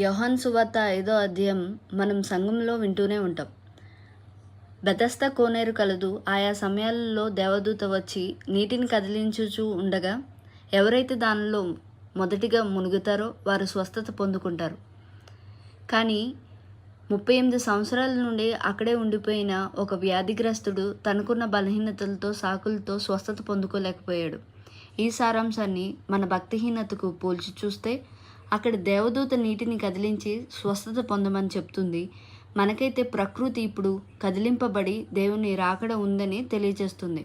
యోహాను సువార్త 5వ అధ్యాయం మనం సంఘంలో వింటూనే ఉంటాం. బెతస్దా కోనేరు కలదు. ఆయా సమయాలలో దేవదూత వచ్చి నీటిని కదిలించుచూ ఉండగా ఎవరైతే దానిలో మొదటిగా మునుగుతారో వారు స్వస్థత పొందుకుంటారు. కానీ 38 సంవత్సరాల నుండి అక్కడే ఉండిపోయిన ఒక వ్యాధిగ్రస్తుడు తనకున్న బలహీనతలతో సాకులతో స్వస్థత పొందుకోలేకపోయాడు. ఈ సారాంశాన్ని మన భక్తిహీనతకు పోల్చి చూస్తే అక్కడ దేవదూత నీటిని కదిలించి స్వస్థత పొందమని చెప్తుంది. మనకైతే ప్రకృతి ఇప్పుడు కదిలింపబడి దేవుని రాకడ ఉందని తెలియజేస్తుంది.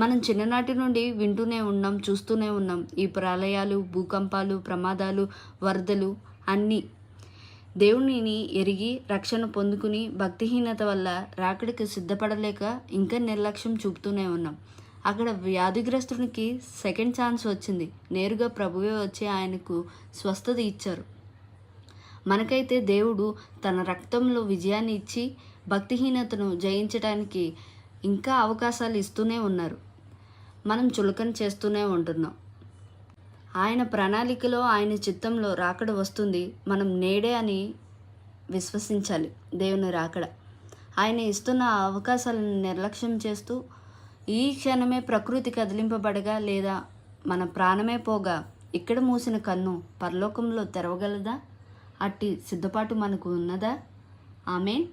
మనం చిన్ననాటి నుండి వింటూనే ఉన్నాం, చూస్తూనే ఉన్నాం. ఈ ప్రళయాలు, భూకంపాలు, ప్రమాదాలు, వరదలు అన్నీ దేవునిని ఎరిగి రక్షణ పొందుకుని భక్తిహీనత వల్ల రాకడికి సిద్ధపడలేక ఇంకా నిర్లక్ష్యం చూపుతూనే ఉన్నాం. అక్కడ వ్యాధిగ్రస్తునికి సెకండ్ ఛాన్స్ వచ్చింది. నేరుగా ప్రభువే వచ్చి ఆయనకు స్వస్థత ఇచ్చారు. మనకైతే దేవుడు తన రక్తంలో విజయాన్ని ఇచ్చి భక్తిహీనతను జయించడానికి ఇంకా అవకాశాలు ఇస్తూనే ఉన్నారు. మనం చులకన చేస్తూనే ఉంటున్నాం. ఆయన ప్రణాళికలో, ఆయన చిత్తంలో రాకడ వస్తుంది. మనం నేడే అని విశ్వసించాలి. దేవుని రాకడ ఆయన ఇస్తున్న అవకాశాలను నిర్లక్ష్యం చేస్తూ ఈ క్షణమే ప్రకృతి కదిలింపబడగా లేదా మన ప్రాణమే పోగా ఇక్కడ మూసిన కన్ను పరలోకంలో తెరవగలదా? అట్టి సిద్ధపాటు మనకు ఉన్నదా? ఆమేన్.